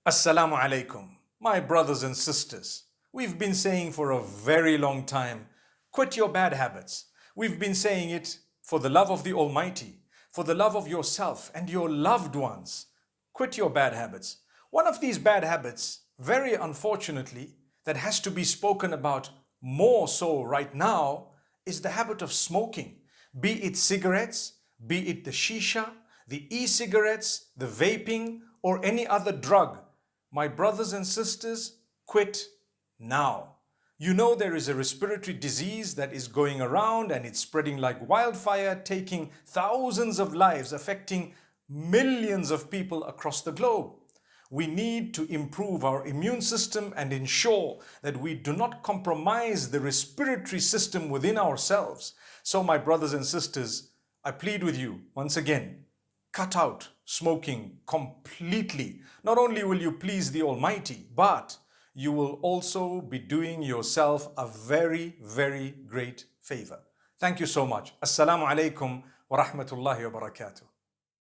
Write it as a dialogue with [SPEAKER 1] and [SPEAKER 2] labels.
[SPEAKER 1] Assalamu alaikum, my brothers and sisters. We've been saying for a very long time, quit your bad habits. We've been saying it for the love of the Almighty, for the love of yourself and your loved ones. Quit your bad habits. One of these bad habits, very unfortunately, that has to be spoken about more so right now, is the habit of smoking. Be it cigarettes, be it the shisha, the e-cigarettes, the vaping, or any other drug. My brothers and sisters, quit now. You know there is a respiratory disease that is going around and it's spreading like wildfire, taking thousands of lives, affecting millions of people across the globe. We need to improve our immune system and ensure that we do not compromise the respiratory system within ourselves. So my brothers and sisters, I plead with you once again, cut out smoking completely. Not only will you please the Almighty, but you will also be doing yourself a very, very great favor. Thank you so much. Assalamu alaikum wa rahmatullahi wa barakatuh.